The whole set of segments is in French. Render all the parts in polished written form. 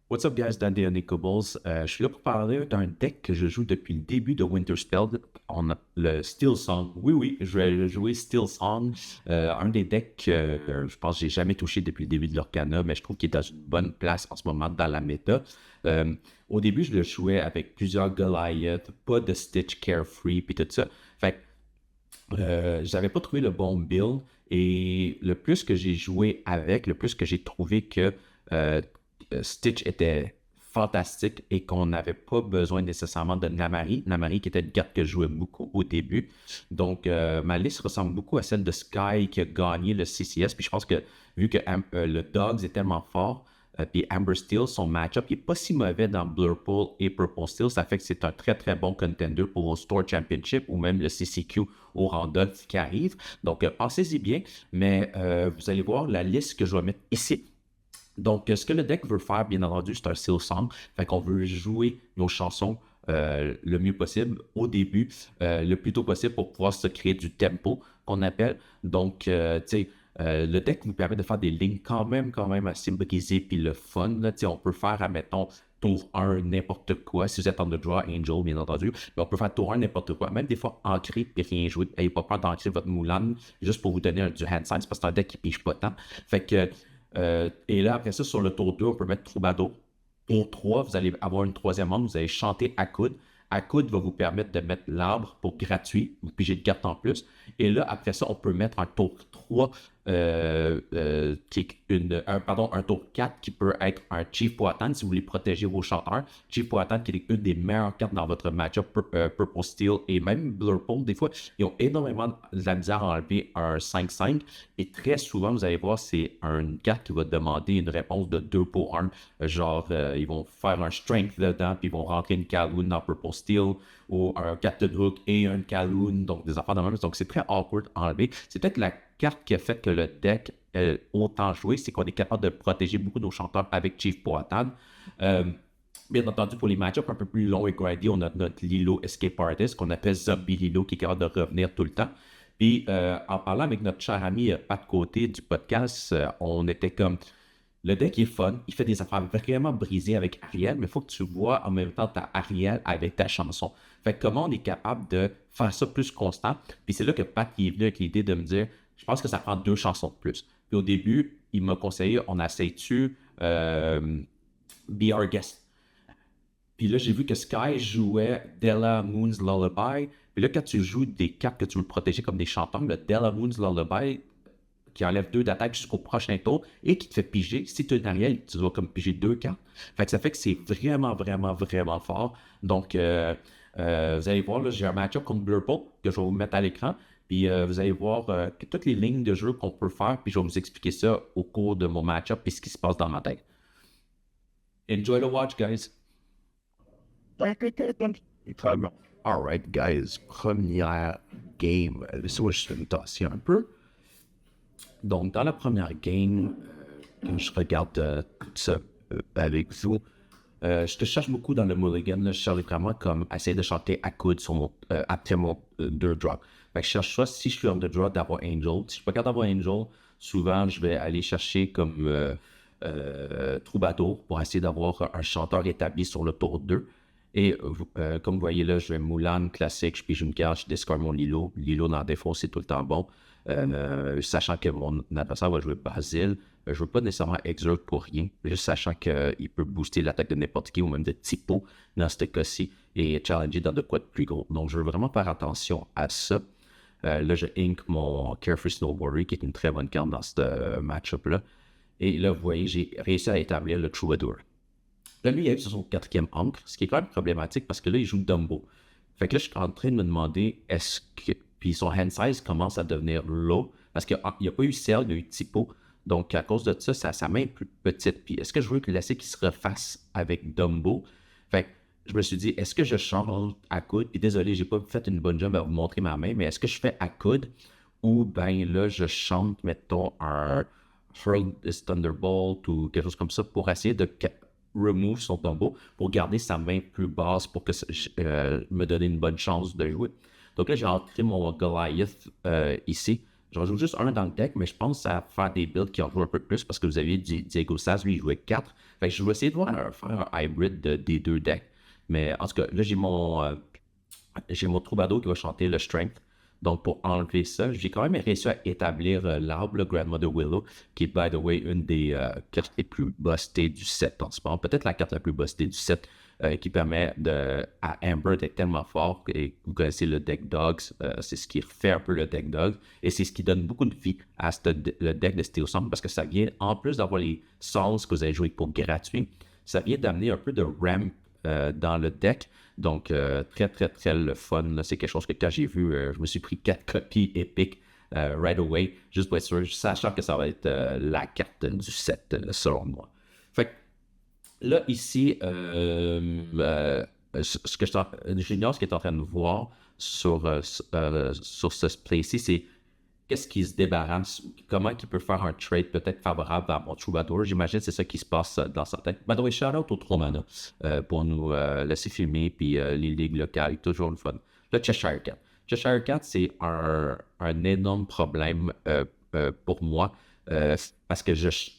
What's up guys, Dan Cobbles. Je suis là pour parler d'un deck que je joue depuis le début de Winterspell. On a le Steel Song. Oui, je vais jouer Steel Song. Un des decks que je pense que j'ai jamais touché depuis le début de l'Orcana, mais je trouve qu'il est dans une bonne place en ce moment dans la méta. Au début, je le jouais avec plusieurs Goliath, pas de Stitch Carefree, puis tout ça. Fait que j'avais pas trouvé le bon build. Et le plus que j'ai joué avec, le plus que j'ai trouvé que euh, Stitch était fantastique et qu'on n'avait pas besoin nécessairement de Namari. Namari qui était une carte que je jouais beaucoup au début. Donc, ma liste ressemble beaucoup à celle de Sky qui a gagné le CCS. Puis je pense que vu que le Dogs est tellement fort, puis Amber Steel, son match-up, il n'est pas si mauvais dans Blurple et Purple Steel. Ça fait que c'est un très très bon contender pour le Store Championship ou même le CCQ au Randolph qui arrive. Donc, pensez-y bien. Mais vous allez voir la liste que je vais mettre ici. Donc, ce que le deck veut faire, bien entendu, c'est un Seal Song. Fait qu'on veut jouer nos chansons le mieux possible au début, le plus tôt possible pour pouvoir se créer du tempo qu'on appelle. Donc, tu sais, le deck nous permet de faire des lignes quand même assez brisées puis le fun. Là, on peut faire, admettons, tour 1, n'importe quoi. Si vous êtes en the draw, Angel, bien entendu. Mais on peut faire tour 1, n'importe quoi. Même des fois, ancrer puis rien jouer. N'ayez pas peur d'ancrer votre Mulan juste pour vous donner du hand size parce que c'est un deck qui pige pas tant. Fait que et là, après ça, sur le tour 2, on peut mettre Troubadour. Tour 3, vous allez avoir une troisième monde, vous allez chanter Accoud. Accoud va vous permettre de mettre l'arbre pour gratuit, vous pigez de cartes en plus. Et là, après ça, on peut mettre un tour 3, qui est un tour 4 qui peut être un Chief Poatan si vous voulez protéger vos chanteurs. Chief Poatan qui est une des meilleures cartes dans votre match-up Purple Steel et même Blurple. Des fois, ils ont énormément de la misère à enlever un 5-5 et très souvent, vous allez voir, c'est une carte qui va demander une réponse de 2 pour 1. Genre, ils vont faire un Strength dedans puis ils vont rentrer une Kaloon dans Purple Steel ou un Captain Hook et un Kaloon, donc des affaires de même. Donc, c'est très awkward à enlever. C'est peut-être la carte qui a fait que le deck est autant joué, c'est qu'on est capable de protéger beaucoup nos chanteurs avec Chief Poatan. Bien entendu, pour les match-ups un peu plus longs et grindy, on a notre Lilo Escape Artist qu'on appelle Zombie Lilo qui est capable de revenir tout le temps. Puis en parlant avec notre cher ami Pat Côté du podcast, on était comme le deck est fun, il fait des affaires vraiment brisées avec Ariel, mais il faut que tu vois en même temps ta Ariel avec ta chanson. Fait que comment on est capable de faire ça plus constant? Puis c'est là que Pat est venu avec l'idée de me dire, je pense que ça prend 2 chansons de plus. Puis au début, il m'a conseillé, on essaie-tu Be Our Guest? Puis là, j'ai vu que Sky jouait Della Moon's Lullaby. Puis là, quand tu joues des cartes que tu veux protéger comme des chanteurs, le Della Moon's Lullaby qui enlève 2 d'attaque jusqu'au prochain tour et qui te fait piger. Si tu es une Ariel, tu dois comme piger 2 cartes. Fait que ça fait que c'est vraiment fort. Donc, vous allez voir, là, j'ai un match-up contre Blurple que je vais vous mettre à l'écran. Puis vous allez voir toutes les lignes de jeu qu'on peut faire. Puis je vais vous expliquer ça au cours de mon match-up et ce qui se passe dans ma tête. Enjoy the watch, guys. Alright, guys. Première game. Laissez-moi juste me tasser un peu. Donc, dans la première game, quand je regarde tout ça avec vous, je te cherche beaucoup dans le mulligan. Là, je cherche vraiment comme essayer de chanter à coude sur après mon 2 drop. Fait que je cherche soit si je suis on the draw d'avoir Angel. Si je suis pas capable d'avoir Angel, souvent je vais aller chercher comme Troubadour pour essayer d'avoir un chanteur établi sur le tour 2. Et comme vous voyez là, je vais Mulan classique, je pige une carte, je discard mon Lilo. Lilo dans le défaut, c'est tout le temps bon. Sachant que mon adversaire va jouer Basile, je ne veux pas nécessairement Exert pour rien, juste sachant qu'il peut booster l'attaque de n'importe qui ou même de Typo dans ce cas-ci et challenger dans de quoi de plus gros. Donc, je veux vraiment faire attention à ça. Là, je ink mon Carefree Snowboarder qui est une très bonne carte dans ce match-up-là. Et là, vous voyez, j'ai réussi à établir le Troubadour. Là, lui, il arrive sur son 4e ancre, ce qui est quand même problématique parce que là, il joue Dumbo. Fait que là, je suis en train de me demander, est-ce que... Puis son hand size commence à devenir low parce qu'il n'y a pas eu Cell, il y a eu Typo. Donc, à cause de ça, sa main est plus petite. Puis, est-ce que je veux laisser qu'il se refasse avec Dumbo? Fait que je me suis dit, est-ce que je change à coude? Puis, désolé, j'ai pas fait une bonne job à vous montrer ma main, mais est-ce que je fais à coude? Ou ben là, je chante, mettons, un Hurl this Thunderbolt ou quelque chose comme ça pour essayer de remove son Dumbo pour garder sa main plus basse pour que me donner une bonne chance de jouer. Donc là, j'ai entré mon Goliath ici. J'en joue juste un dans le deck, mais je pense à faire des builds qui en jouent un peu plus parce que vous avez Diego Saz, lui, il jouait 4. Fait que je vais essayer de voir, faire un hybrid des deux decks. Mais en tout cas, là, j'ai mon troubadour qui va chanter le Strength. Donc, pour enlever ça, j'ai quand même réussi à établir l'arbre, le Grandmother Willow, qui est, by the way, une des cartes les plus bustées du set en ce moment. Peut-être la carte la plus bustée du set, qui permet à Amber d'être tellement fort. Et vous connaissez le deck Dogs, c'est ce qui refait un peu le deck Dogs. Et c'est ce qui donne beaucoup de vie à le deck de Steel Song, parce que ça vient, en plus d'avoir les songs que vous avez joués pour gratuit, ça vient d'amener un peu de ramp dans le deck. Donc, très, très, très le fun. Là. C'est quelque chose que quand j'ai vu, je me suis pris 4 copies épiques right away, juste pour être sûr, sachant que ça va être la carte du set, selon moi. Fait que là, ici, ce que j'ignore ce qu'il est en train de voir sur ce play-ci, c'est qu'est-ce qui se débarrasse, comment il peut faire un trade peut-être favorable à mon troubadour. J'imagine que c'est ça qui se passe dans sa tête. By the way, shout out au Tromana pour nous laisser filmer, puis les ligues locales, toujours le fun. Le Cheshire Cat. Cheshire Cat, c'est un énorme problème pour moi parce que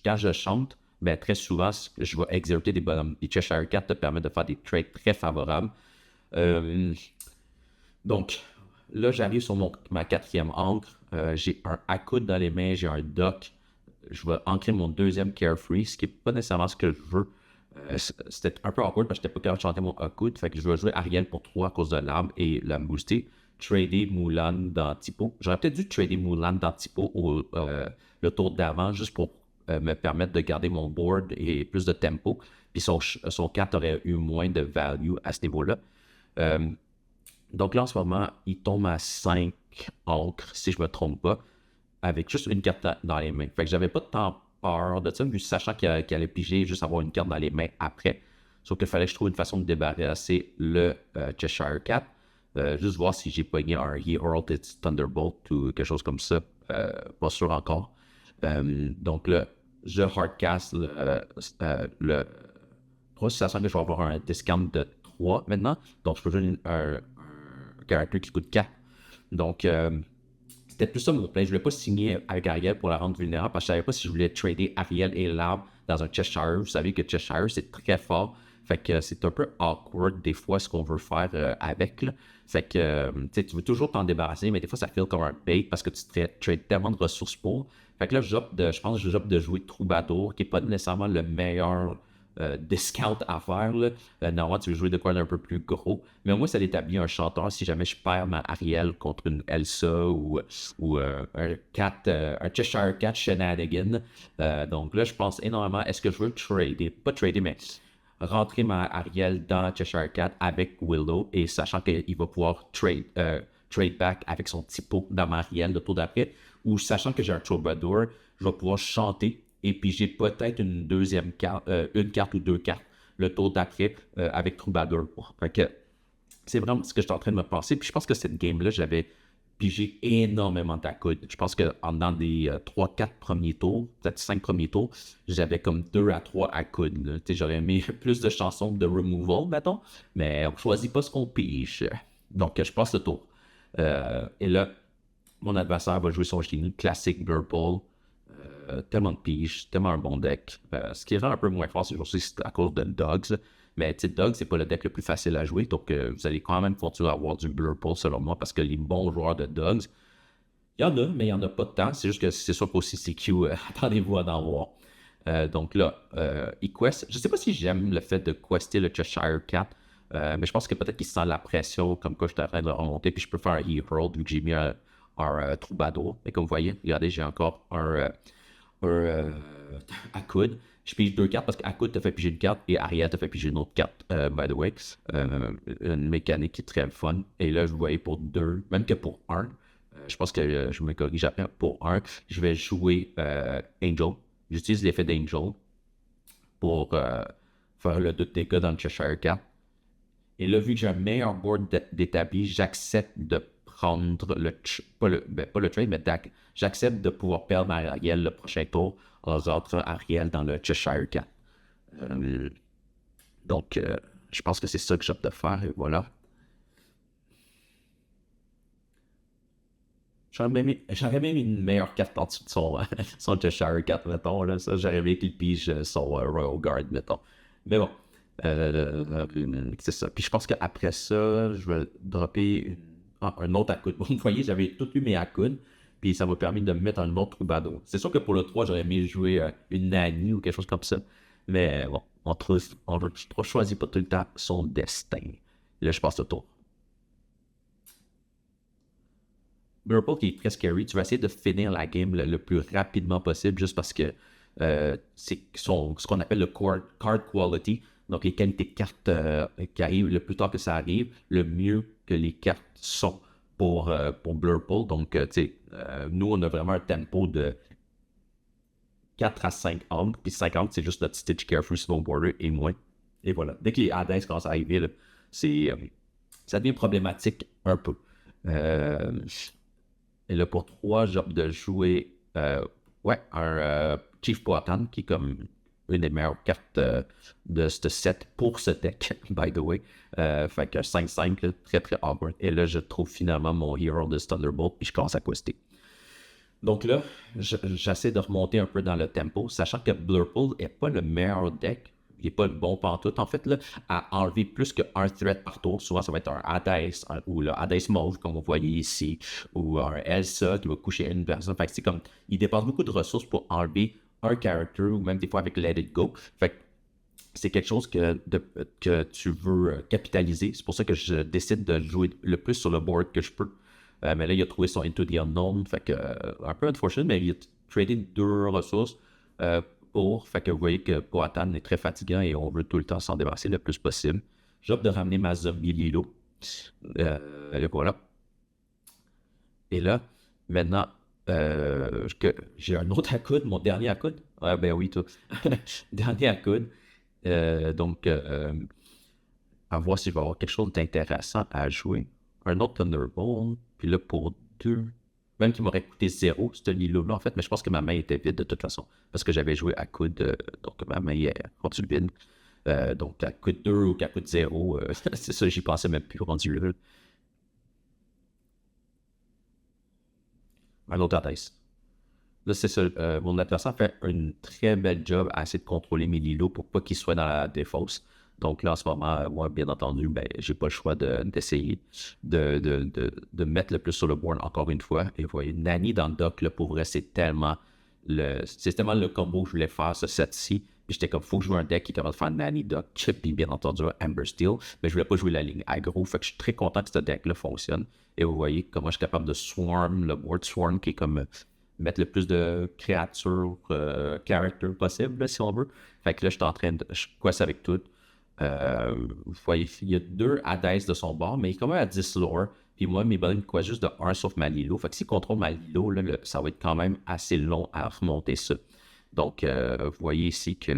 quand je chante, ben, très souvent, je vais exercer des bonhommes. Les Cheshire Cat te permettent de faire des trades très favorables. Euh, donc, là, j'arrive sur ma quatrième encre. J'ai un Accoud dans les mains, j'ai un Dock. Je vais ancrer mon deuxième Carefree, ce qui n'est pas nécessairement ce que je veux. C'était un peu awkward parce que je n'étais pas capable de chanter mon Accoud. Fait que je vais jouer Ariel pour 3 à cause de l'arbre et la booster. Trader Mulan dans Tipo. J'aurais peut-être dû trader Mulan dans Tipo le tour d'avant juste pour me permettre de garder mon board et plus de tempo. Puis son 4 aurait eu moins de value à ce niveau-là. Donc là, en ce moment, il tombe à 5 encres, si je ne me trompe pas, avec juste une carte dans les mains. Fait que j'avais pas tant peur de ça, vu sachant qu'il allait piger juste avoir une carte dans les mains après. Sauf qu'il fallait que je trouve une façon de débarrasser le Cheshire Cat. Juste voir si j'ai pogné un He Hurled Its Thunderbolt ou quelque chose comme ça. Pas sûr encore. Donc là, je hardcast le 3, sachant que je vais avoir un discount de 3 maintenant. Donc je peux jouer un caractère qui coûte 4. Donc, c'était plus ça mon plan. Je ne voulais pas signer avec Ariel pour la rendre vulnérable parce que je ne savais pas si je voulais trader Ariel et l'arbre dans un Cheshire. Vous savez que Cheshire, c'est très fort. Fait que c'est un peu awkward des fois ce qu'on veut faire avec. Là. Fait que tu veux toujours t'en débarrasser, mais des fois ça feel comme un bait parce que tu trades tellement de ressources pour. Fait que là, je pense que j'opte de jouer Troubadour, qui n'est pas nécessairement le meilleur discount à faire. Là. Normalement, tu veux jouer de quoi d'un peu plus gros. Mais au moins, ça l'établit un chanteur si jamais je perds ma Ariel contre une Elsa ou un Cheshire Cat Shenanigan. Donc là, je pense énormément, est-ce que je veux trader? Pas trader, mais rentrer ma Ariel dans Cheshire Cat avec Willow et sachant qu'il va pouvoir trade back avec son typo dans ma Ariel le tour d'après, ou sachant que j'ai un Troubadour, je vais pouvoir chanter et puis j'ai peut-être une deuxième carte, une carte ou deux cartes le tour d'après avec Troubadour. Fait que c'est vraiment ce que je suis en train de me penser. Puis je pense que cette game-là, j'avais pigé énormément d'accoud. Je pense que dans des 3-4 premiers tours, peut-être 5 premiers tours, j'avais comme 2 à 3 accouds. J'aurais aimé plus de chansons de removal, mettons, mais on ne choisit pas ce qu'on pige. Donc, je passe le tour. Et là, mon adversaire va jouer son génie classique Burple. Tellement de piges, tellement un bon deck. Ce qui rend un peu moins fort, c'est aussi à cause de Dogs. Mais Dogs, c'est pas le deck le plus facile à jouer. Donc, vous allez quand même continuer à avoir du Blurple, selon moi, parce que les bons joueurs de Dogs, il y en a, mais il n'y en a pas de temps. C'est juste que c'est sûr qu'au CCQ, attendez-vous à en voir. Donc là, e-quest. Je sais pas si j'aime le fait de quester le Cheshire Cat, mais je pense que peut-être qu'il sent la pression, comme quoi je suis en train de remonter, puis je peux faire un E-Hurl vu que j'ai mis un Troubadour. Et comme vous voyez, regardez, j'ai encore à coude. Je pige 2 cartes parce qu'Akoud te fait piger une carte et Ariel te fait piger une autre carte, by the way. Une mécanique qui est très fun. Et là, je voyais pour 2, même que pour 1. Je pense que je me corrige après. Pour 1, je vais jouer Angel. J'utilise l'effet d'Angel pour faire le 2 dégâts dans le Cheshire Cat. Et là, vu que j'ai un meilleur board d'établi, j'accepte de prendre pas le trade, mais j'accepte de pouvoir perdre ma Ariel le prochain tour aux autres Ariel dans le Cheshire Cat. Donc, je pense que c'est ça que j'ai de faire, et voilà. J'aurais même une meilleure carte en dessous de son Cheshire Cat, mettons. Là, ça, j'aurais aimé qu'il pige son Royal Guard, mettons. Mais bon, c'est ça. Puis je pense qu'après ça, je vais dropper un autre Akun. Vous voyez, j'avais tout eu mes Akun, puis ça m'a permis de me mettre un autre Troubadour. C'est sûr que pour le 3, j'aurais aimé jouer une Nani ou quelque chose comme ça. Mais bon, on choisit pas tout le temps son destin. Là, je passe le tour. Burple qui est très scary, tu vas essayer de finir la game le plus rapidement possible juste parce que c'est ce qu'on appelle le card quality. Donc les qualités de cartes qui arrivent, le plus tard que ça arrive, le mieux que les cartes sont pour Blurple. Donc, tu sais, nous, on a vraiment un tempo de 4 à 5 angles, puis 5 angles, c'est juste notre Stitch Carefree Snowboarder et moins. Et voilà. Dès que les Hades commencent à arriver, là, ça devient problématique un peu. Euh, et là, pour 3, j'ai hâte de jouer un Chief Poatan, qui est comme une des meilleures cartes de ce set pour ce deck, by the way. Fait que 5-5, là, très très awkward. Et là, je trouve finalement mon Hero de Thunderbolt, puis je commence à quester. Donc là, j'essaie de remonter un peu dans le tempo, sachant que Blurple n'est pas le meilleur deck. Il n'est pas le bon pantoute. En fait, là, à enlever plus qu'un threat par tour, souvent ça va être un Hades ou le Hades Mauve, comme vous voyez ici, ou un Elsa qui va coucher une personne. Fait que c'est comme, il dépense beaucoup de ressources pour enlever un character ou même des fois avec Let It Go. Fait que c'est quelque chose que tu veux capitaliser. C'est pour ça que je décide de jouer le plus sur le board que je peux. Mais là, il a trouvé son Into the Unknown. Fait que, un peu unfortunate, mais il a tradé 2 ressources Fait que vous voyez que Poatan est très fatigant et on veut tout le temps s'en débarrasser le plus possible. J'ai hâte de ramener ma zombie Lilo. Et voilà. Et là, maintenant, j'ai un autre accoud, mon dernier accoud. Ouais, ben oui, tout. Dernier accoud. À voir si je vais avoir quelque chose d'intéressant à jouer. Un autre Thunderbolt. Puis là, pour 2, même qui m'aurait coûté 0, ce Lilo-là, en fait, mais je pense que ma main était vide de toute façon. Parce que j'avais joué à coude, donc ma main est rendue vide. Donc à coude 2 ou à coude 0, c'est ça, j'y pensais même plus rendu là. Un autre Hades. Là, c'est ça. Mon adversaire fait une très belle job à essayer de contrôler mes Lilo pour pas qu'ils soient dans la défausse. Donc là, en ce moment, moi, bien entendu, ben, j'ai pas le choix d'essayer de mettre le plus sur le board encore une fois. Et vous voyez, Nani dans le dock, là, pour vrai, c'est tellement le combo que je voulais faire, ce set-ci. Puis j'étais comme, faut que je joue un deck qui est capable de faire Nani, dock, puis bien entendu, Amber Steel. Mais je voulais pas jouer la ligne aggro. Fait que je suis très content que ce deck-là fonctionne. Et vous voyez comment je suis capable de swarm, le board swarm qui est comme mettre le plus de créatures, character possible, là, si on veut. Fait que là, je quest avec tout. Vous voyez, il y a 2 Hades de son bord, mais il est quand même à 10 lore. Puis moi, mes bonnes quest juste de 1 sauf ma Lilo. Fait que s'il contrôle ma Lilo, là, ça va être quand même assez long à remonter ça. Donc, vous voyez ici que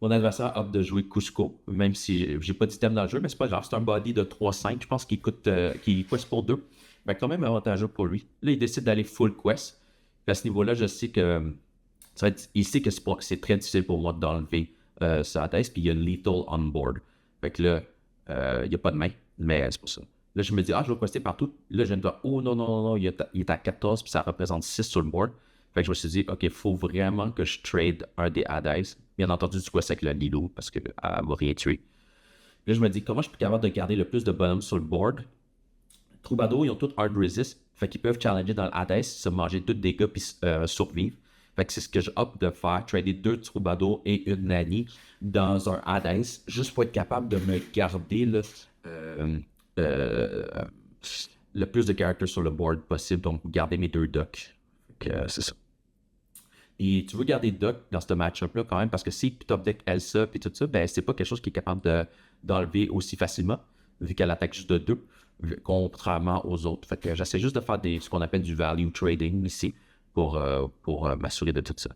mon adversaire opte de jouer Cusco, même si j'ai pas d'item dans le jeu, mais c'est pas grave. C'est un body de 3-5, je pense qu'il quest pour 2. Fait quand même avantageux pour lui. Là, il décide d'aller full quest. À ce niveau-là, je sais que il sait que c'est très difficile pour moi d'enlever sa thèse, puis il y a une lethal on board. Fait que là, il n'y a pas de main, mais c'est pour ça. Là, je me dis, je vais quester partout. Là, je viens de voir, oh non, non, non, non, il est à 14, puis ça représente 6 sur le board. Fait que je me suis dit, OK, il faut vraiment que je trade un des Hades. Bien entendu, tu questes avec le Lilo, parce qu'elle va rien tuer. Là, je me dis, comment je suis capable de garder le plus de bonhommes sur le board? Troubadour, ils ont tous hard resist. Fait qu'ils peuvent challenger dans le Hades, se manger 2 dégâts puis survivre. Fait que c'est ce que j'ai opte de faire, trader 2 Troubadours et une Nani dans un Hades, juste pour être capable de me garder là, le plus de caractères sur le board possible, donc garder mes 2 docks. C'est ça. Et tu veux garder Doc dans ce match-up-là quand même, parce que si top deck Elsa et tout ça, ben c'est pas quelque chose qui est capable d'enlever aussi facilement, vu qu'elle attaque juste de 2, contrairement aux autres. Fait que j'essaie juste de faire ce qu'on appelle du value trading ici, pour m'assurer de tout ça.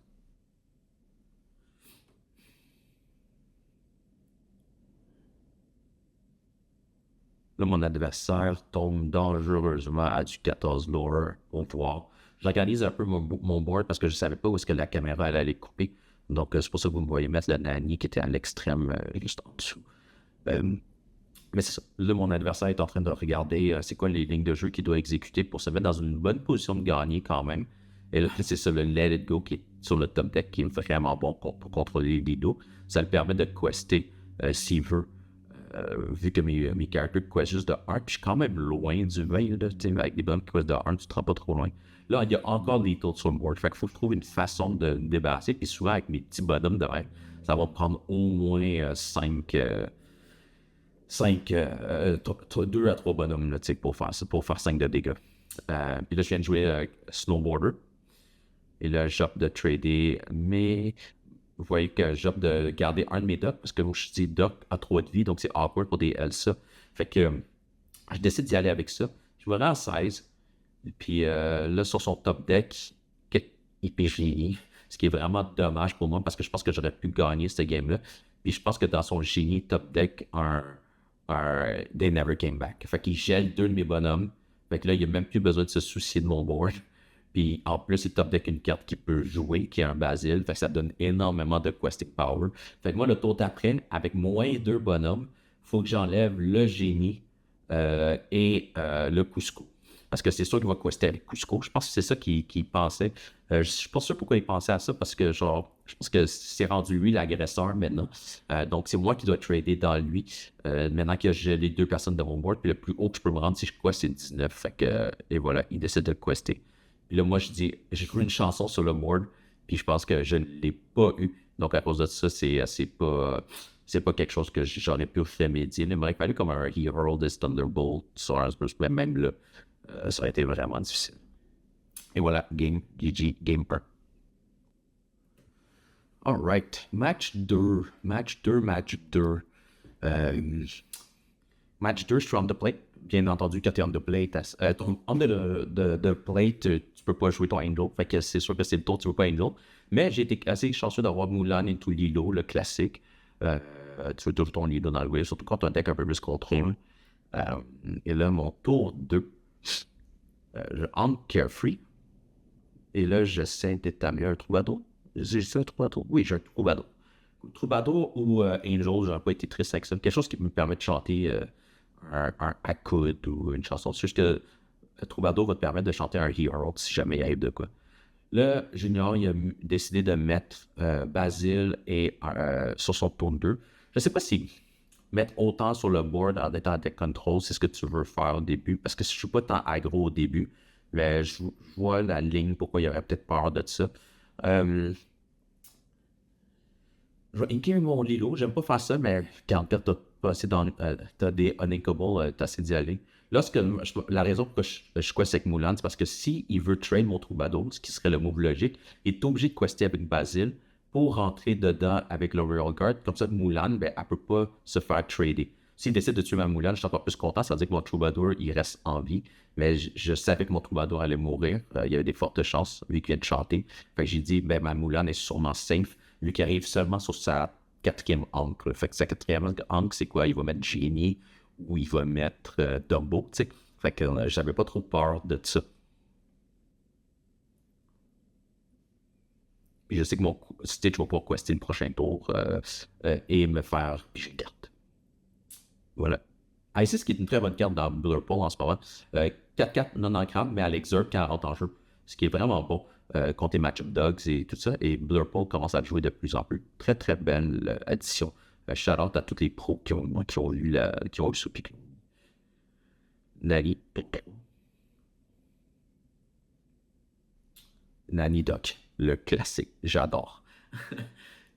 Là, mon adversaire tombe dangereusement à du 14 lower au pouvoir. J'organise un peu mon board parce que je savais pas où est-ce que la caméra elle allait couper. Donc, c'est pour ça que vous me voyez mettre le Nani qui était à l'extrême, juste en dessous. Mais c'est ça. Là, mon adversaire est en train de regarder c'est quoi les lignes de jeu qu'il doit exécuter pour se mettre dans une bonne position de gagner quand même. Et là, c'est ça, le Let It Go qui est sur le top deck qui est vraiment bon pour contrôler les dos. Ça le permet de quester s'il veut. Vu que mes characters questent juste de 1, puis je suis quand même loin du 20, là, avec des bonhommes qui questent de 1, tu te rends pas trop loin. Là, il y a encore des taux sur le board. Fait qu'il faut que je trouve une façon de me débarrasser. Puis souvent, avec mes petits bonhommes de même, ça va prendre au moins 5 2 à 3 bonhommes là, pour faire 5 de dégâts. Puis là, je viens de jouer Snowboarder. Et là, j'opte de trader, mais vous voyez que j'opte de garder un de mes docks, parce que je dis dock a 3 de vie, donc c'est awkward pour des Elsa. Fait que je décide d'y aller avec ça. Je vais aller en 16. Puis là, sur son top deck, il PGI, ce qui est vraiment dommage pour moi, parce que je pense que j'aurais pu gagner cette game-là. Puis je pense que dans son génie top deck, They Never Came Back. Fait qu'il gèle 2 de mes bonhommes. Fait que là, il n'y a même plus besoin de se soucier de mon board. Puis en plus, il top deck une carte qui peut jouer, qui est un Basile. Fait que ça donne énormément de questing power. Fait que moi, le tour d'après, avec moins 2 bonhommes, il faut que j'enlève le génie et le Cusco. Parce que c'est sûr qu'il va quester avec Cusco. Je pense que c'est ça qu'il pensait. Je suis pas sûr pourquoi il pensait à ça, parce que genre, je pense que c'est rendu lui l'agresseur maintenant. Donc c'est moi qui dois trader dans lui. Maintenant que j'ai les 2 personnes de mon board, puis le plus haut que je peux me rendre si je quest, c'est 19. Fait que, et voilà, il décide de le quester. Puis là, moi, je dis, j'ai joué une chanson sur le board, puis je pense que je ne l'ai pas eu. Donc, à cause de ça, c'est pas quelque chose que j'aurais pu remédier. Il m'aurait fallu comme un He Hurled His Thunderbolt sur Asper's, mais même là, ça aurait été vraiment difficile. Et voilà, game, GG, game 1. Alright, match 2. Match 2. Match 2, je suis on the plate. Bien entendu, quand tu es on the plate, on the plate, tu peux pas jouer ton Angel. Fait que c'est sûr que c'est le tour, tu veux pas Angel. Mais j'ai été assez chanceux d'avoir Mulan into Lilo, le classique. Tu veux toujours ton Lilo dans le wave, surtout quand tu as un deck un peu plus contrôle. Et là, mon tour 2, je entre Carefree. Et là, j'essaie d'établir un troubadour. J'ai un troubadour? Oui, j'ai un troubadour. Troubadour ou Angel, j'aurais pas été triste avec ça. Quelque chose qui me permet de chanter un accoud ou une chanson. C'est juste que le troubadour va te permettre de chanter un Hero si jamais il arrive de quoi. Là, Junior, il a décidé de mettre Basile et sur son tour 2. Je sais pas si mettre autant sur le board en étant deck control, c'est ce que tu veux faire au début, parce que je suis pas tant aggro au début, mais je vois la ligne, pourquoi il y aurait peut-être peur de ça. Je vais inker mon Lilo, j'aime pas faire ça, mais quand t'as des unlinkables, t'as assez d'y aller. Lorsque la raison pour laquelle je quest avec Mulan, c'est parce que si il veut trade mon troubadour, ce qui serait le move logique, il est obligé de quester avec Basile pour rentrer dedans avec le Royal Guard. Comme ça, Mulan, ben, elle peut pas se faire trader. S'il décide de tuer ma Mulan, je suis encore plus content, ça veut dire que mon troubadour, il reste en vie. Mais je savais que mon troubadour allait mourir. Il y avait des fortes chances, vu qu'il vient de chanter. Fait que j'ai dit, ben, ma Mulan est sûrement safe, vu qu'il arrive seulement sur sa 4e ancre. Fait que sa 4e ancre, c'est quoi? Il va mettre Genie ou il va mettre Dumbo, tu sais. Fait que j'avais pas trop peur de ça. Puis je sais que mon Stitch va pouvoir quester le prochain tour et me faire piger une carte. Voilà. Isis qui est une très bonne carte dans Blurple en ce moment. 4-4 non ancrable, mais elle exerce quand elle rentre en jeu. Ce qui est vraiment bon contre les match-up dogs et tout ça. Et Blurple commence à jouer de plus en plus. Très très belle addition. Shout-out à tous les pros qui ont eu ce pic. Nanny Doc, le classique. J'adore.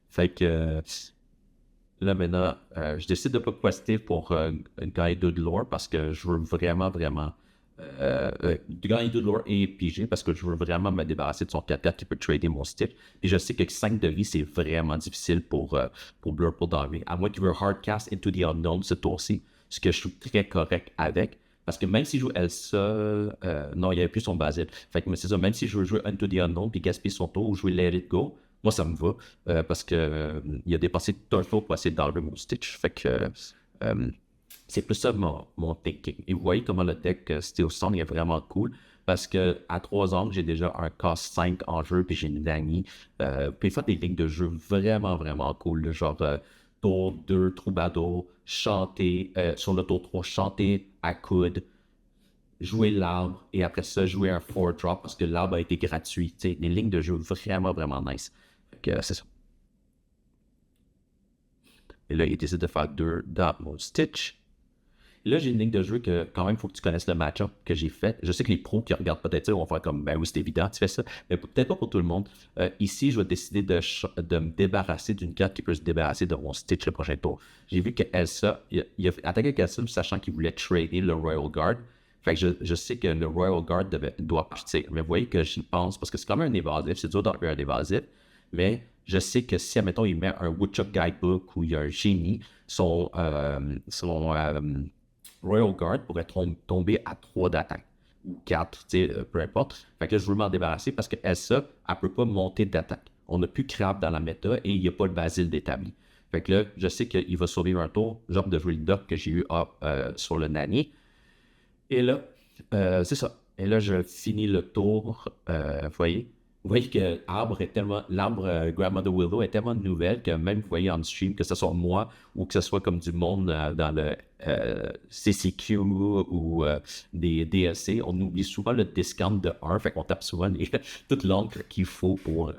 Fait que là maintenant, je décide de ne pas quester pour une guide de lore parce que je veux vraiment gagner de lore et PG parce que je veux vraiment me débarrasser de son 4-4 qui peut trader mon stick. Puis je sais que 5 de vie, c'est vraiment difficile pour Blurple d'enlever. À moins qu'il veut hardcast Into the Unknown ce tour-ci, ce que je suis très correct avec. Parce que même s'il joue Elsa, non, il n'y avait plus son Basile. Fait que c'est ça, même si je veux jouer Into the Unknown puis gaspiller son tour ou jouer Let It Go, moi ça me va. Parce que il a dépassé tout un tour pour essayer d'enlever mon Stitch. Fait que c'est plus ça mon thinking. Et vous voyez comment le deck Steel Song est vraiment cool. Parce que à 3 ans, j'ai déjà un cost 5 en jeu, puis j'ai une Nani. Puis il fait des lignes de jeu vraiment cool. Genre, tour 2, troubadour, chanter, sur le tour 3, chanter à coude, jouer l'arbre, et après ça, jouer un 4-drop parce que l'arbre a été gratuit. Tu sais, des lignes de jeu vraiment, vraiment nice. Fait que c'est ça. Et là, il décide de faire 2 dans mon Stitch. Et là, j'ai une ligne de jeu que, quand même, il faut que tu connaisses le match-up que j'ai fait. Je sais que les pros qui regardent peut-être ça vont faire comme, ben oui, c'est évident, tu fais ça. Mais peut-être pas pour tout le monde. Ici, je vais décider de me débarrasser d'une carte qui peut se débarrasser de mon Stitch le prochain tour. J'ai vu que Elsa, il a attaqué avec Elsa, sachant qu'il voulait trader le Royal Guard. Fait que je sais que le Royal Guard doit partir. Mais vous voyez que je pense, parce que c'est quand même un évasif, c'est dur d'enlever un évasif, mais je sais que si, admettons, il met un Woodchuck Guidebook ou il y a un génie, son Royal Guard pourrait tomber à 3 d'attaque ou 4, peu importe. Fait que là, je veux m'en débarrasser parce que Elsa, elle peut pas monter d'attaque. On n'a plus Crab dans la méta et il n'y a pas le Basile d'établi. Fait que là, je sais qu'il va survivre un tour, genre de jouer le doc que j'ai eu sur le Nani. Et là, c'est ça. Et là, je finis le tour. Vous voyez que l'arbre Grandmother Willow est tellement nouvelle que même, vous voyez en stream, que ce soit moi ou que ce soit comme du monde dans le CCQ ou des DLC, on oublie souvent le discount de 1, fait qu'on tape souvent toute l'encre qu'il faut pour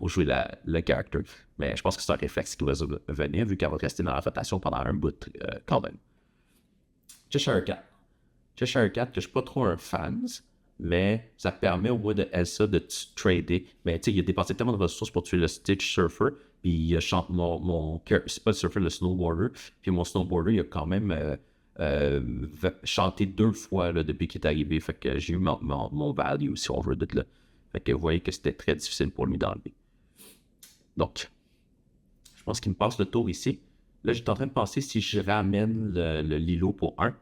jouer le character. Mais je pense que c'est un réflexe qui va venir vu qu'elle va rester dans la rotation pendant un bout quand même. Cheshire Cat. Cheshire Cat, que je suis pas trop un fan, mais ça permet au moins de Elsa de trader. Mais tu sais, il a dépensé tellement de ressources pour tuer le Stitch Surfer, puis il chante c'est pas le Surfer, le Snowboarder, puis mon Snowboarder, il a quand même chanté 2 fois là, depuis qu'il est arrivé, fait que j'ai eu mon value, si on veut, de là. Fait que vous voyez que c'était très difficile pour lui d'enlever. Donc, je pense qu'il me passe le tour ici. Là, j'étais en train de penser si je ramène le Lilo pour 1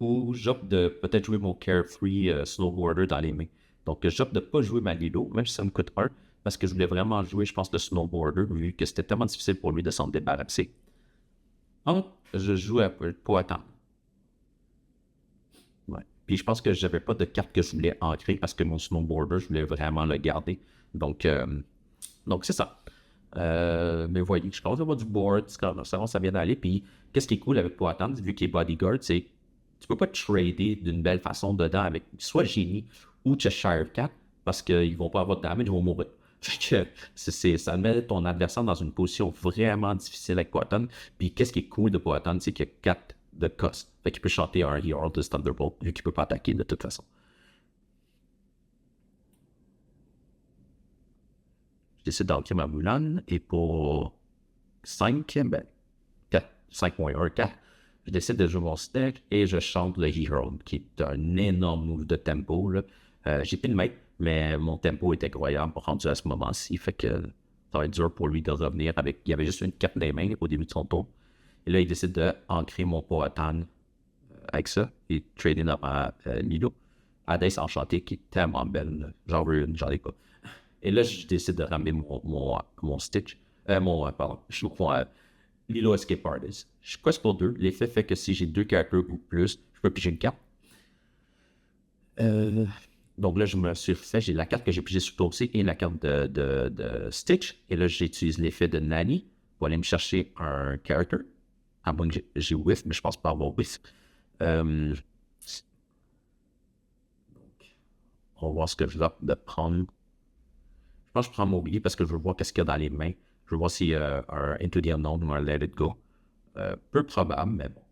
ou j'opte de peut-être jouer mon Carefree Snowboarder dans les mains. Donc, j'opte de ne pas jouer ma Lilo, même si ça me coûte 1, parce que je voulais vraiment jouer, je pense, le Snowboarder, vu que c'était tellement difficile pour lui de s'en débarrasser. Donc, je joue pour attendre. Ouais. Puis, je pense que j'avais pas de carte que je voulais ancrer parce que mon Snowboarder, je voulais vraiment le garder. Donc c'est ça. Mais voyez, je commence à avoir du board, ça vient d'aller. Puis, qu'est-ce qui est cool avec Poatan, vu qu'il est bodyguard, c'est tu peux pas trader d'une belle façon dedans avec soit Genie ou Cheshire Cat parce qu'ils vont pas avoir de damage, ils vont mourir. Fait que ça met ton adversaire dans une position vraiment difficile avec Poatan. Puis, qu'est-ce qui est cool de Poatan, c'est qu'il y a 4 de cost. Fait qu'il peut chanter un Herald's Thunderbolt vu qu'il peut pas attaquer de toute façon. Je décide d'entrer ma Mulan et pour 5, ben, 4, 5.1, 4, je décide de jouer mon stack et je chante le Hero, qui est un énorme move de tempo. J'ai plus le maître, mais mon tempo est incroyable rendu à ce moment-ci. Fait que ça va être dur pour lui de revenir avec. Il y avait juste une carte des mains au début de son tour. Et là, il décide d'ancrer mon Powhatan avec ça et trader dans ma Lilo. Hades Enchanté qui est tellement belle. J'en veux une, j'en ai pas. Et là, je décide de ramener mon Stitch. Pardon, je vois Lilo Escape Artist. Je quest pour 2. L'effet fait que si j'ai 2 caractères ou plus, je peux piger une carte. Donc là, je me suis refait, j'ai la carte que j'ai pigée sur le aussi et la carte de Stitch. Et là, j'utilise l'effet de Nani pour aller me chercher un character. À moins que j'ai whiff, mais je pense pas avoir whiff. Donc, on va voir ce que je vais de prendre. Je pense que je prends Mowgli parce que je veux voir qu'est-ce qu'il y a dans les mains. Je veux voir s'il y a un Into the Unknown ou un Let It Go. Peu probable, mais bon.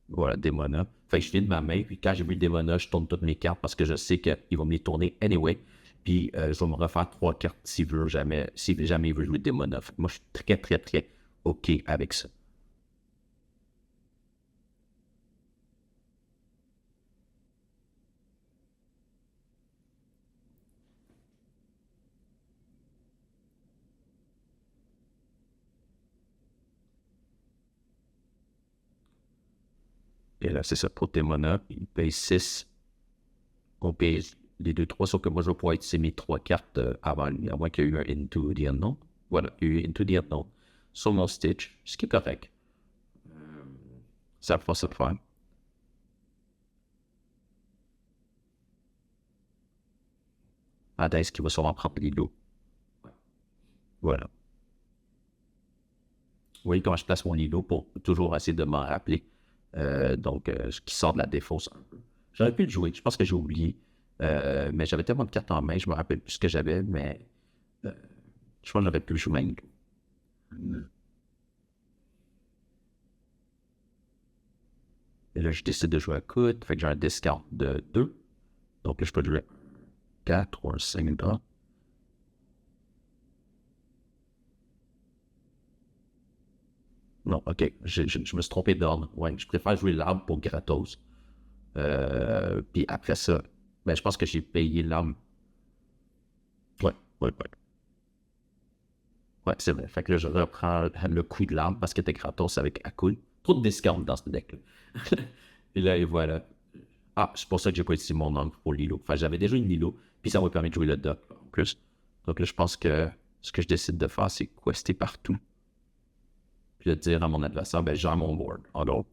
Voilà, Demona. Fait que je vide ma main, puis quand j'ai vu Demona, je tourne toutes mes cartes parce que je sais qu'il va me les tourner anyway. Puis je vais me refaire 3 cartes s'il jamais il veut jouer Demona. Fait que moi, je suis très, très, très OK avec ça. Et là, c'est ça pour Demona. Il paye 6. On paye les 2-3, sauf que moi, je vais pouvoir utiliser mes 3 cartes avant lui, à moins qu'il y ait eu un Into the Unknown. Voilà, il y a eu Into the Unknown sur mon Stitch, ce qui est correct. Ça va se faire. Hades qui va sûrement prendre les lots. Voilà. voyez comment je place mon Lilo pour toujours essayer de m'en rappeler. Ce qui sort de la défausse un peu. J'aurais pu le jouer, je pense que j'ai oublié. Mais j'avais tellement de cartes en main, je me rappelle plus ce que j'avais, mais je pense que j'aurais pu le jouer. Et là, je décide de jouer à coude, fait que j'ai un discount de 2. Donc là, je peux jouer 4 ou un 5 là. Non, ok, je me suis trompé d'ordre. Ouais, je préfère jouer l'arbre pour gratos. Puis après ça, ben, je pense que j'ai payé l'arbre. Ouais, ouais, ouais. Ouais, c'est vrai. Fait que là, je reprends le coup de l'arbre parce qu'il était gratos avec Akul. Trop de discount dans ce deck-là. Et là, et voilà. Ah, c'est pour ça que j'ai pas utilisé mon oncle pour Lilo. Enfin, j'avais déjà une Lilo, puis ça m'a permis de jouer le dock en plus. Donc là, je pense que ce que je décide de faire, c'est quester partout. Puis de dire à mon adversaire, ben, j'ai mon board. En gros.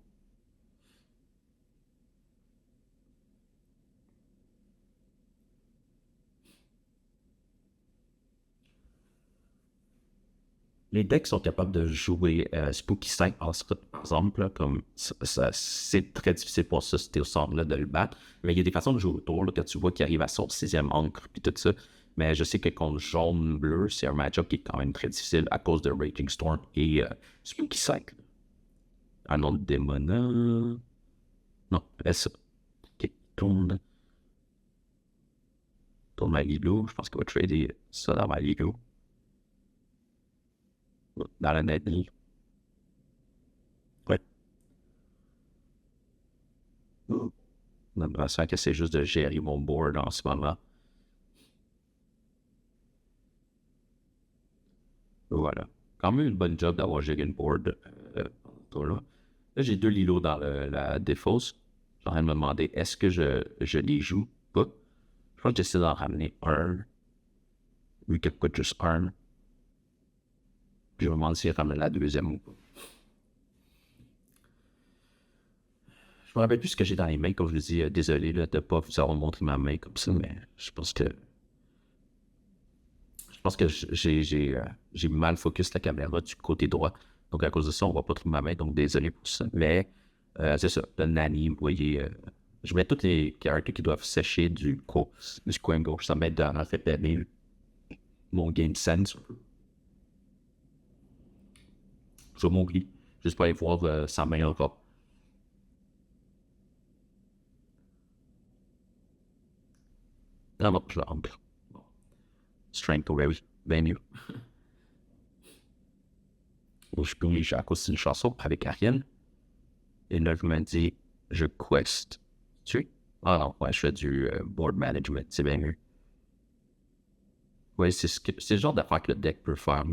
Les decks sont capables de jouer Spooky 5 en script, par exemple, là, comme c'est très difficile pour ce style song-là de le battre. Mais il y a des façons de jouer autour, là, quand tu vois qu'il arrive à son sixième encre, puis tout ça. Mais je sais que contre jaune-bleu, c'est un match-up qui est quand même très difficile à cause de Raging Storm et Spooky 5. Un nom de démon. Non, laisse ça. Ok, tourne ma Lilo. Je pense qu'il va trader ça dans ma Lilo. Dans la net. Ouais. J'ai l'impression que c'est juste de gérer mon board en ce moment. Voilà. Quand même une bonne job d'avoir géré le board. Là, là j'ai deux Lilos dans la défausse. Je suis en train de me demander, est-ce que je les joue pas? Je pense que j'essaie d'en ramener un. Vu qu'il coûte juste un. Puis je me demande s'il ramène la deuxième ou pas. Je me rappelle plus ce que j'ai dans les mains, comme je vous dis, désolé là, de ne pas vous avoir montré ma main comme ça, mais je pense que j'ai mal focus la caméra du côté droit. Donc à cause de ça, on voit pas trop ma main, donc désolé pour ça. Mais c'est ça, le Nani, vous voyez, je mets tous les caractères qui doivent sécher du coin gauche. Ça m'aide à repérer mon game sense. Je m'oublie, juste pour aller voir sa main encore. Ah non, je l'ai. Strength already, bien mieux. Je peux à cause d'une chanson avec Ariel. Et là, je me dis, je quest. Tu Ah non, ouais, je fais du board management, c'est bien mieux. Ouais, c'est le genre d'affaire que le deck peut faire.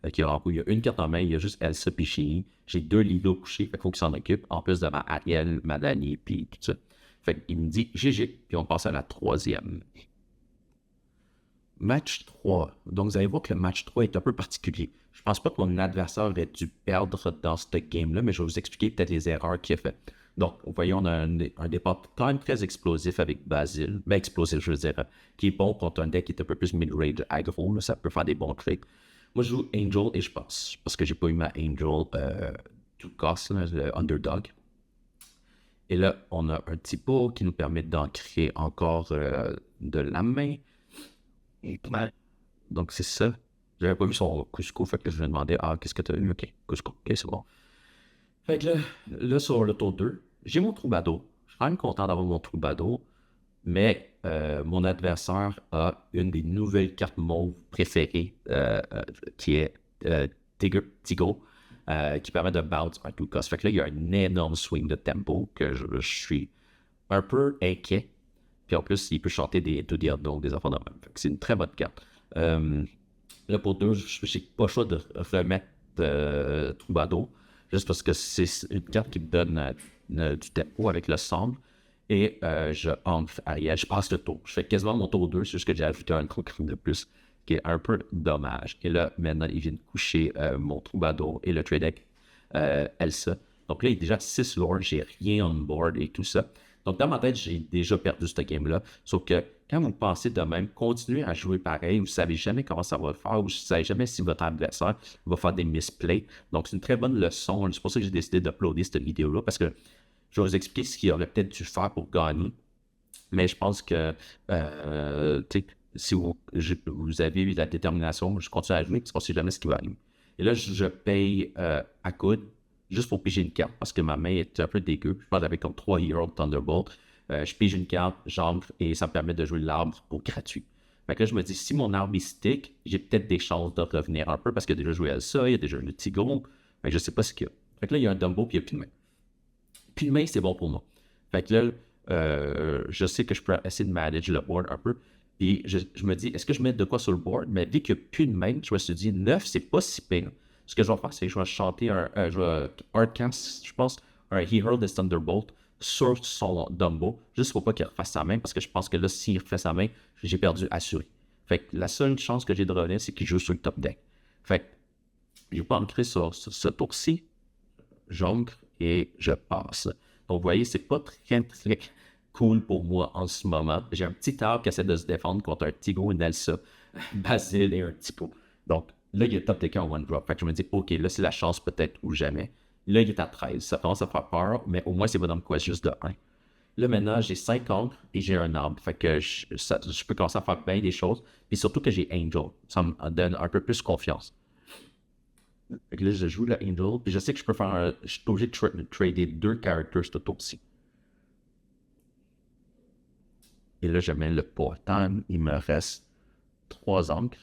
Il y a une carte en main, il y a juste Elsa puis Shinny. J'ai deux Lilo couchés, fait qu'il faut qu'il s'en occupe, en plus de ma Ariel, ma Dani, puis tout ça. Fait qu'il me dit GG, puis on passe à la troisième. Match 3. Donc, vous allez voir que le match 3 est un peu particulier. Je pense pas que mon adversaire aurait dû perdre dans ce game-là, mais je vais vous expliquer peut-être les erreurs qu'il a faites. Donc, vous voyez, on a un départ quand même très explosif avec Basil. Ben, explosif, je veux dire, qui est bon contre un deck qui est un peu plus mid-range aggro. Là, ça peut faire des bons trades. Moi, je joue Angel et je passe. Parce que j'ai pas eu ma Angel tout casse, le underdog. Et là, on a un petit pot qui nous permet d'en créer encore de la main. Donc, c'est ça. J'avais pas vu son Cusco, fait que je lui ai demandé, ah, qu'est-ce que t'as eu? Ok, Cusco, ok, c'est bon. Fait que là, sur le tour 2, j'ai mon troubadour. Je suis quand même content d'avoir mon troubadour, mais mon adversaire a une des nouvelles cartes mauves préférées, qui est Tigo, qui permet de bounce un tout cost. Fait que là, il y a un énorme swing de tempo que je suis un peu inquiet. Puis en plus, il peut chanter des To The Unknown, des enfants de même. Fait que c'est une très bonne carte. Là, pour deux, j'ai pas le choix de remettre Troubadour, juste parce que c'est une carte qui me donne du tempo avec le sombre. Et je entre Ariel, je passe le tour. Je fais quasiment mon tour 2, c'est juste que j'ai ajouté un truc de plus, qui est un peu dommage. Et là, maintenant, il vient de coucher mon Troubadour et le trade deck Elsa. Donc là, il est déjà 6 lords, j'ai rien on board et tout ça. Donc dans ma tête, j'ai déjà perdu ce game-là. Sauf que quand vous pensez de même, continuez à jouer pareil. Vous ne savez jamais comment ça va faire, ou vous ne savez jamais si votre adversaire va faire des misplays. Donc, c'est une très bonne leçon. C'est pour ça que j'ai décidé d'uploader cette vidéo-là, parce que je vais vous expliquer ce qu'il aurait peut-être dû faire pour gagner. Mais je pense que si vous avez eu la détermination, je continue à jouer parce qu'on ne sait jamais ce qui va arriver. Et là, je paye à coude juste pour piger une carte parce que ma main est un peu dégueu. Je pense que j'avais comme 3 Hero Thunderbolt. Je pige une carte, j'entre et ça me permet de jouer l'arbre pour gratuit. Fait que là, je me dis, si mon arbre est stick, j'ai peut-être des chances de revenir un peu parce qu'il a déjà joué à ça, il y a déjà un Tigon. Fait que je sais pas ce qu'il y a. Fait que là, il y a un Dumbo puis il n'y a plus de main. Plus de main, c'est bon pour moi. Fait que là, je sais que je peux essayer de manager le board un peu. Puis je me dis, est-ce que je mets de quoi sur le board? Mais vu qu'il n'y a plus de main, je me suis dit, 9, c'est pas si pire. Ce que je vais faire, c'est que je vais chanter je vais hardcast, je pense, un Hero de Thunderbolt sur son Dumbo, juste pour pas qu'il refasse sa main, parce que je pense que là, s'il refait sa main, j'ai perdu assuré. Fait que la seule chance que j'ai de revenir, c'est qu'il joue sur le top deck. Fait que je vais pas ancrer sur ce tour-ci, j'ancre et je passe. Donc, vous voyez, c'est pas très, très cool pour moi en ce moment. J'ai un petit arbre qui essaie de se défendre contre un Tigo, une Elsa, Basile et un Tipo. Donc, là, il est top deck en one drop. Fait que je me dis, OK, là, c'est la chance peut-être ou jamais. Là, il est à 13. Ça commence à faire peur, mais au moins, c'est Madame Quest juste de 1. Là, maintenant, j'ai 5 encres et j'ai un arbre. Fait que je peux commencer à faire bien des choses. Puis surtout que j'ai Angel. Ça me donne un peu plus confiance. Fait que là, je joue le Angel, puis je sais que je peux faire je suis obligé de trader 2 characters ce tour-ci. Et là, je mets le portant, il me reste 3 encres.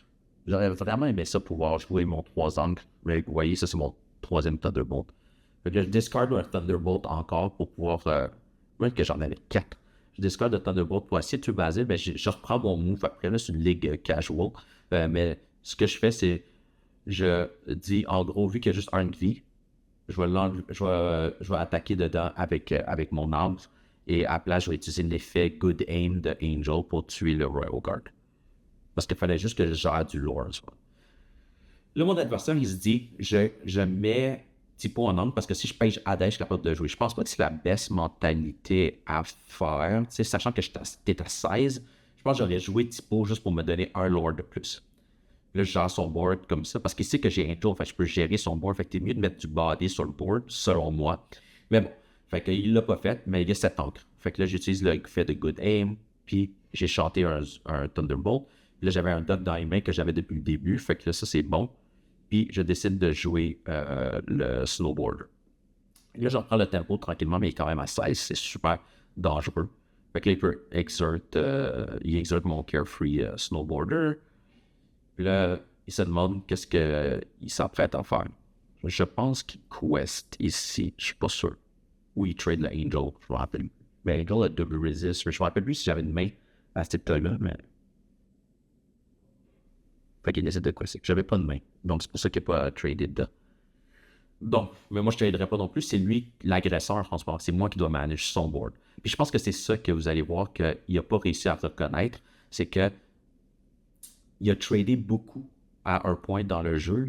J'aurais vraiment aimé ça pouvoir jouer mon 3 encres. Mais vous voyez, ça c'est mon 3e Thunderbolt. Fait que je discard un Thunderbolt encore pour pouvoir... même que j'en avais 4. Je discard le Thunderbolt pour essayer de tuer Basile, mais je reprends mon move. Après là, c'est une ligue casual. Mais ce que je fais, c'est... Je dis, en gros, vu qu'il y a juste un vie, je vais attaquer dedans avec mon arme. Et à la place, je vais utiliser l'effet Good Aim de Angel pour tuer le Royal Guard. Parce qu'il fallait juste que je gère du lore. Là, mon adversaire, il se dit, je mets Tipo en angle parce que si je pêche Hades, je suis capable de jouer. Je pense pas que c'est la best mentalité à faire. Tu sais, sachant que j'étais à 16, je pense que j'aurais joué Tipo juste pour me donner un lore de plus. Là, je gère son board comme ça, parce qu'il sait que j'ai Angel, fait que je peux gérer son board, fait que c'est mieux de mettre du body sur le board, selon moi. Mais bon, fait qu'il l'a pas fait, mais il y a 7 encres. Fait que là, j'utilise le fait de Good Aim, puis j'ai chanté un Thunderbolt. Puis là, j'avais un Duck dans les mains que j'avais depuis le début, fait que là, ça, c'est bon. Puis je décide de jouer le Snowboarder. Là, j'en prends le tempo tranquillement, mais il est quand même à 16, c'est super dangereux. Fait que là, il exerce mon Carefree Snowboarder. Puis là, il se demande qu'est-ce qu'il s'apprête à faire. Je pense qu'il quest ici, je suis pas sûr. Ou il trade le Angel, je me rappelle. Mais Angel a double resist. Je me rappelle plus si j'avais une main à cette époque-là, mais. Fait qu'il essaie de quester. J'avais pas de main. Donc c'est pour ça qu'il n'a pas tradé dedans. Donc, mais moi je ne traderai pas non plus. C'est lui l'agresseur en ce moment. C'est moi qui dois manager son board. Puis je pense que c'est ça que vous allez voir qu'il n'a pas réussi à reconnaître. C'est que il a tradé beaucoup à un point dans le jeu.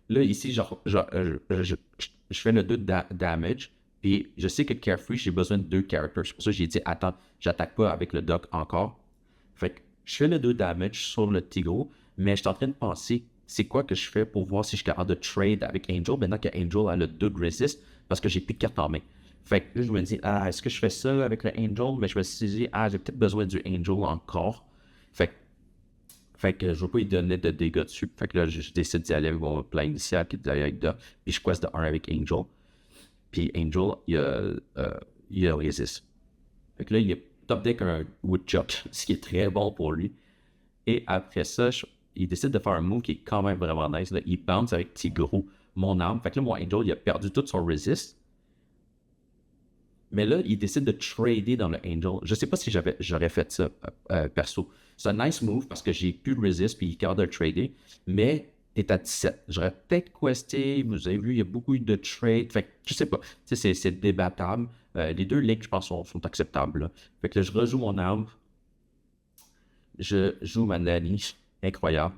Là ici, je fais le 2 damage. Puis je sais que Carefree, j'ai besoin de 2 characters. C'est pour ça que j'ai dit, attends, j'attaque pas avec le Doc encore. Fait que je fais le 2 damage sur le Tigo, mais je suis en train de penser, c'est quoi que je fais pour voir si je suis capable de trade avec Angel, maintenant que Angel a le 2 resist, parce que j'ai plus de cartes en main. Fait que là, je me dis, est-ce que je fais ça avec le Angel? Mais je me suis dit, j'ai peut-être besoin du Angel encore. Fait que je ne veux pas lui donner de dégâts dessus. Fait que là, je décide d'y aller avec mon plan initial qui est d'aller avec Doc. Puis je quest de 1 avec Angel. Puis Angel, il a resist. Fait que là, il est top deck un Woodchuck, ce qui est très bon pour lui. Et après ça, il décide de faire un move qui est quand même vraiment nice. Là. Il bounce avec Tigro, mon arme. Fait que là, mon Angel, il a perdu tout son resist. Mais là, il décide de trader dans le Angel. Je sais pas si j'aurais fait ça, perso. C'est un nice move parce que j'ai plus de resist puis il est capable de trader. Mais t'es à 17. J'aurais peut-être questé. Vous avez vu, il y a beaucoup de trades. Fait que je sais pas. Tu sais, c'est débattable. Les 2 links, je pense, sont acceptables. Là. Fait que là, je rejoue mon arme. Je joue ma Nani. Incroyable.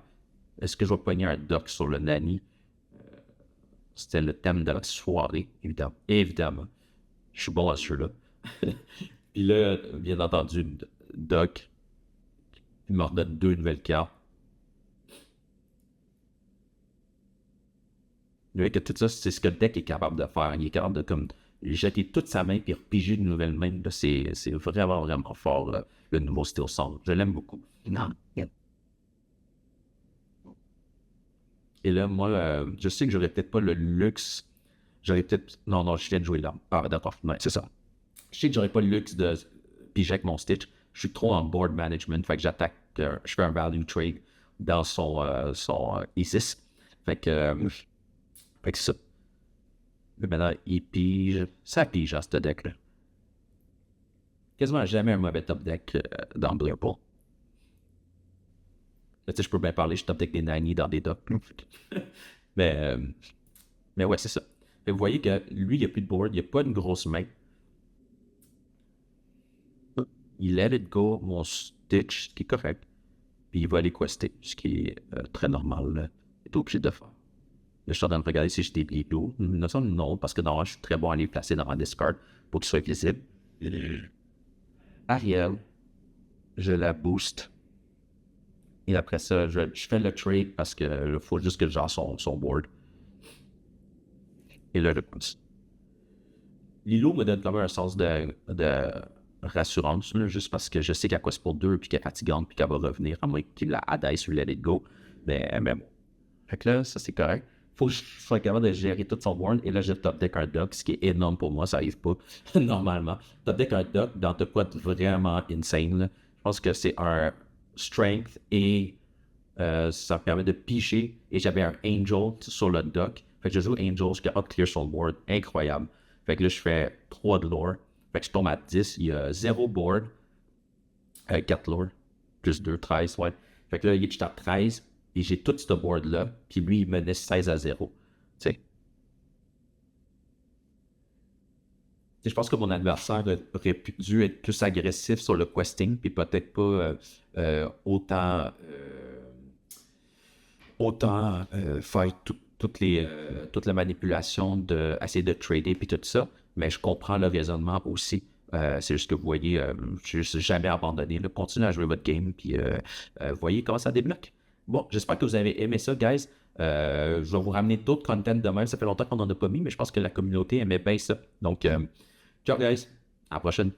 Est-ce que je vais pogner un doc sur le Nani? C'était le thème de la soirée, évidemment. Évidemment. Je suis bon à ce jeu-là. Puis là, bien entendu, Doc, il m'ordonne 2 nouvelles cartes. Que tout ça, c'est ce que le deck est capable de faire. Il est capable de comme jeter toute sa main et repiger une nouvelle main. Là, c'est vraiment, vraiment fort, le nouveau Steel Song. Je l'aime beaucoup. Non. Et là, moi, je sais que j'aurais peut-être pas le luxe. J'aurais peut-être. Non, non, je viens de jouer là. Ah, d'accord. Ouais, c'est ça. Je sais que j'aurais pas le luxe de piger avec mon Stitch. Je suis trop en board management. Fait que j'attaque. Je fais un value trade dans son ISIS. Fait que c'est ça. Mais maintenant, il pige. Ça pige à ce deck-là. Quasiment jamais un mauvais top deck dans Blue Pool. Tu sais, je peux bien parler, je top deck des Nani dans des decks. mais, euh, mais ouais, c'est ça. Fait que vous voyez que lui, il n'y a plus de board, il n'y a pas une grosse main. Il let it go, mon Stitch, ce qui est correct. Puis il va aller quester, ce qui est très normal. Là. Il est obligé de faire. Là, je suis en train de regarder si j'ai des blue. Non, parce que normalement, je suis très bon à les placer dans ma discard pour qu'ils soient visibles. Ariel, je la booste. Et après ça, je fais le trade parce qu'il faut juste que j'ai son board. Et là, je pense. Lilo me donne quand même un sens de rassurance, là, juste parce que je sais qu'elle quest pour 2 puis qu'elle est fatigante, puis qu'elle va revenir. À moins qu'il la add sur Let It Go. Mais bon. Fait que là, ça c'est correct. Faut que je sois capable de gérer tout son board. Et là, j'ai top deck un dock, ce qui est énorme pour moi. Ça arrive pas normalement. Top deck un dock dans de quoi vraiment insane. Là. Je pense que c'est un strength et ça me permet de picher. Et j'avais un Angel sur le dock. Fait que je joue Angel, je up clear sur le board. Incroyable. Fait que là, je fais 3 de lore. Fait que je tombe à 10. Il y a 0 board. 4 lore. Plus 2, 13, ouais. Fait que là, il est à 13. Et j'ai tout ce board-là. Puis lui, il menait 16-0. Tu sais. Je pense que mon adversaire aurait dû être plus agressif sur le questing, puis peut-être pas autant faire toute la manipulation d'essayer de trader puis tout ça, mais je comprends le raisonnement aussi. C'est juste que vous voyez, je ne suis jamais abandonné. Là. Continuez à jouer votre game, puis voyez comment ça débloque. Bon, j'espère que vous avez aimé ça, guys. Je vais vous ramener d'autres contents demain. Ça fait longtemps qu'on n'en a pas mis, mais je pense que la communauté aimait bien ça. Donc, ciao, guys. À la prochaine.